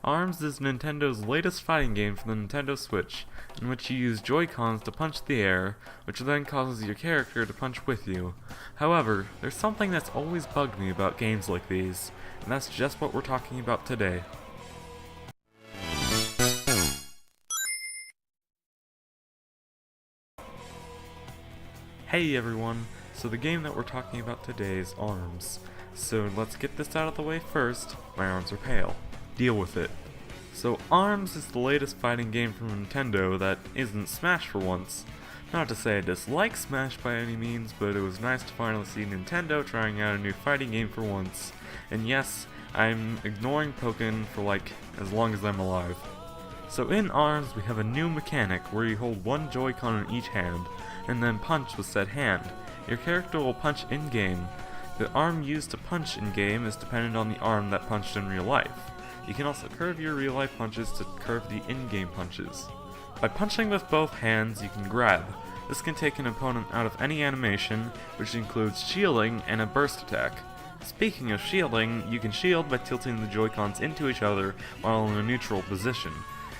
ARMS is Nintendo's latest fighting game for the Nintendo Switch, in which you use Joy-Cons to punch the air, which then causes your character to punch with you. However, there's something that's always bugged me about games like these, and that's just what we're talking about today. Hey everyone, so the game that we're talking about today is ARMS. So let's get this out of the way first. My arms are pale. Deal with it. So ARMS is the latest fighting game from Nintendo that isn't Smash for once. Not to say I dislike Smash by any means, but it was nice to finally see Nintendo trying out a new fighting game for once. And yes, I'm ignoring Pokken for like as long as I'm alive. So in ARMS we have a new mechanic where you hold one Joy-Con in each hand, and then punch with said hand. Your character will punch in-game. The arm used to punch in-game is dependent on the arm that punched in real life. You can also curve your real-life punches to curve the in-game punches. By punching with both hands, you can grab. This can take an opponent out of any animation, which includes shielding and a burst attack. Speaking of shielding, you can shield by tilting the Joy-Cons into each other while in a neutral position.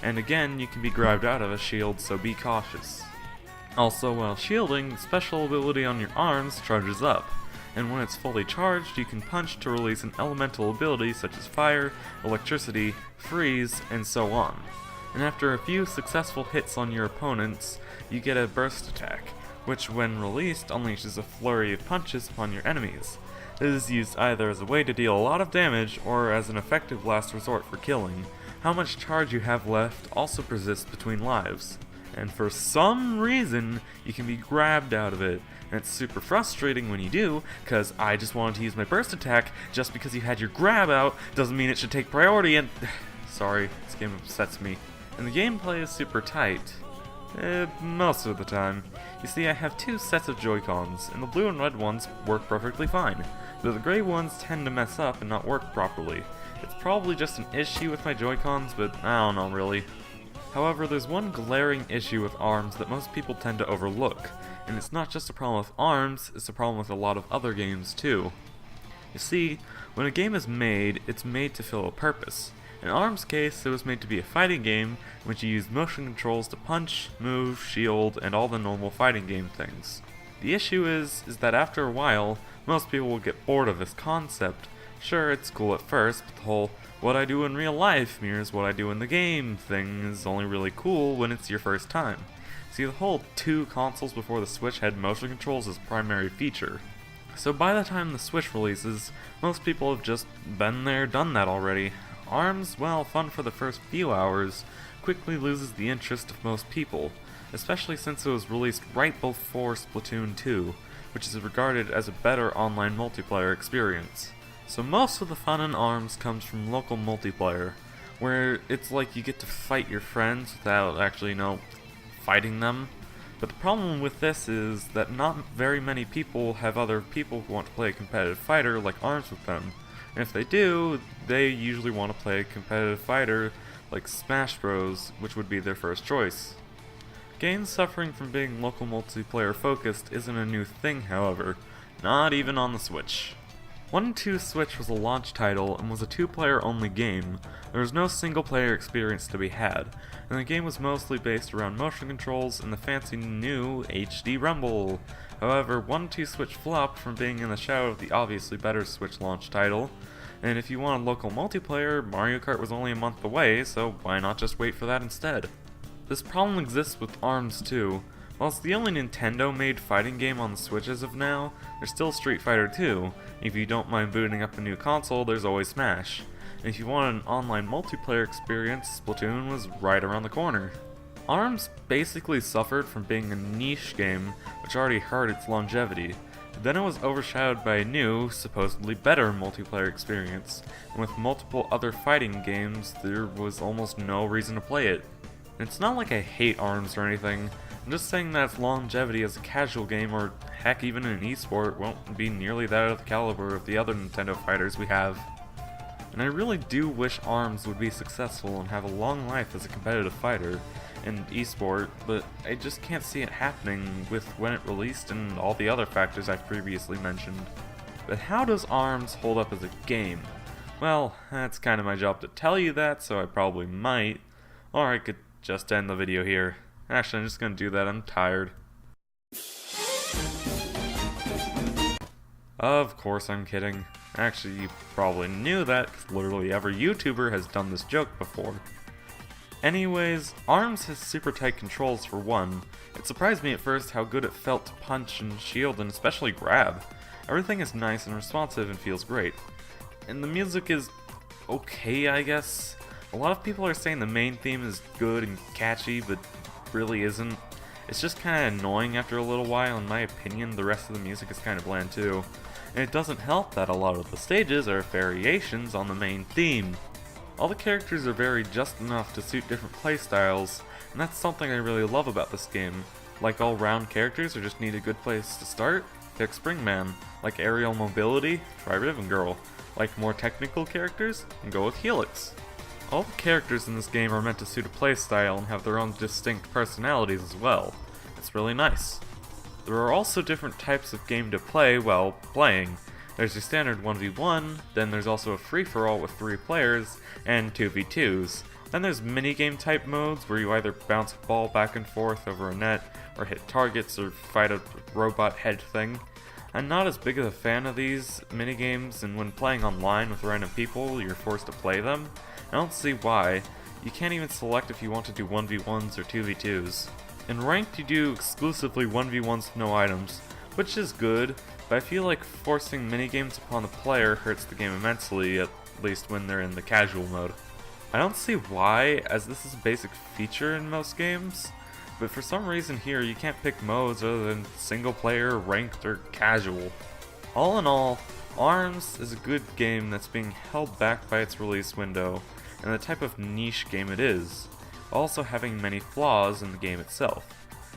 And again, you can be grabbed out of a shield, so be cautious. Also, while shielding, the special ability on your arms charges up, and when it's fully charged, you can punch to release an elemental ability such as fire, electricity, freeze, and so on. And after a few successful hits on your opponents, you get a burst attack, which when released unleashes a flurry of punches upon your enemies. This is used either as a way to deal a lot of damage or as an effective last resort for killing. How much charge you have left also persists between lives. And for some reason, you can be grabbed out of it. And it's super frustrating when you do, because I just wanted to use my burst attack. Just because you had your grab out doesn't mean it should take priority, and sorry, this game upsets me. And the gameplay is super tight. Most of the time. You see, I have two sets of Joy-Cons, and the blue and red ones work perfectly fine, though the gray ones tend to mess up and not work properly. It's probably just an issue with my Joy-Cons, but I don't know really. However, there's one glaring issue with ARMS that most people tend to overlook, and it's not just a problem with ARMS, it's a problem with a lot of other games too. You see, when a game is made, it's made to fill a purpose. In ARMS' case, it was made to be a fighting game in which you use motion controls to punch, move, shield, and all the normal fighting game things. The issue is that after a while, most people will get bored of this concept. Sure, it's cool at first, but the whole what I do in real life mirrors what I do in the game thing is only really cool when it's your first time. See, the whole two consoles before the Switch had motion controls as primary feature. So by the time the Switch releases, most people have just been there, done that already. ARMS, well, fun for the first few hours, quickly loses the interest of most people, especially since it was released right before Splatoon 2, which is regarded as a better online multiplayer experience. So most of the fun in ARMS comes from local multiplayer, where it's like you get to fight your friends without actually, fighting them. But the problem with this is that not very many people have other people who want to play a competitive fighter like ARMS with them. And if they do, they usually want to play a competitive fighter like Smash Bros, which would be their first choice. Games suffering from being local multiplayer focused isn't a new thing, however, not even on the Switch. 1-2 Switch was a launch title and was a two-player only game. There was no single-player experience to be had, and the game was mostly based around motion controls and the fancy new HD Rumble. However, 1-2 Switch flopped from being in the shadow of the obviously better Switch launch title, and if you wanted local multiplayer, Mario Kart was only a month away, so why not just wait for that instead? This problem exists with ARMS too. While it's the only Nintendo-made fighting game on the Switch as of now, there's still Street Fighter 2. If you don't mind booting up a new console, there's always Smash. And if you want an online multiplayer experience, Splatoon was right around the corner. ARMS basically suffered from being a niche game, which already hurt its longevity. Then it was overshadowed by a new, supposedly better multiplayer experience, and with multiple other fighting games, there was almost no reason to play it. And it's not like I hate ARMS or anything. I'm just saying that its longevity as a casual game, or heck even an esport, won't be nearly that of the caliber of the other Nintendo fighters we have. And I really do wish ARMS would be successful and have a long life as a competitive fighter and esport, but I just can't see it happening with when it released and all the other factors I've previously mentioned. But how does ARMS hold up as a game? Well, that's kind of my job to tell you that, so I probably might. Or I could just end the video here. Actually, I'm just gonna do that, I'm tired. Of course I'm kidding. Actually, you probably knew that, because literally every YouTuber has done this joke before. Anyways, ARMS has super tight controls for one. It surprised me at first how good it felt to punch and shield and especially grab. Everything is nice and responsive and feels great. And the music is okay, I guess. A lot of people are saying the main theme is good and catchy, but really isn't. It's just kinda annoying after a little while. In my opinion, the rest of the music is kinda bland too. And it doesn't help that a lot of the stages are variations on the main theme. All the characters are varied just enough to suit different playstyles, and that's something I really love about this game. Like all round characters who just need a good place to start, pick Springman. Like aerial mobility, try Riven Girl. Like more technical characters, and go with Helix. All the characters in this game are meant to suit a playstyle and have their own distinct personalities as well. It's really nice. There are also different types of game to play while playing. There's your standard 1v1, then there's also a free-for-all with 3 players, and 2v2s. Then there's minigame type modes where you either bounce a ball back and forth over a net, or hit targets, or fight a robot head thing. I'm not as big of a fan of these minigames, and when playing online with random people, you're forced to play them. I don't see why. You can't even select if you want to do 1v1s or 2v2s. In Ranked, you do exclusively 1v1s with no items, which is good, but I feel like forcing minigames upon the player hurts the game immensely, at least when they're in the casual mode. I don't see why, as this is a basic feature in most games, but for some reason here you can't pick modes other than single player, ranked, or casual. All in all, ARMS is a good game that's being held back by its release window, and the type of niche game it is, also having many flaws in the game itself.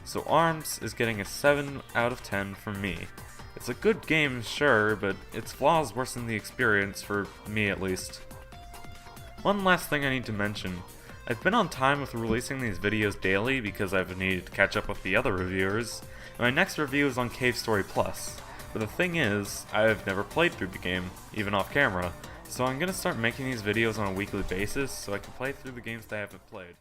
So ARMS is getting a 7 out of 10 from me. It's a good game, sure, but its flaws worsen the experience, for me at least. One last thing I need to mention. I've been on time with releasing these videos daily because I've needed to catch up with the other reviewers, and my next review is on Cave Story Plus. But the thing is, I've never played through the game, even off camera, so I'm gonna start making these videos on a weekly basis so I can play through the games that I haven't played.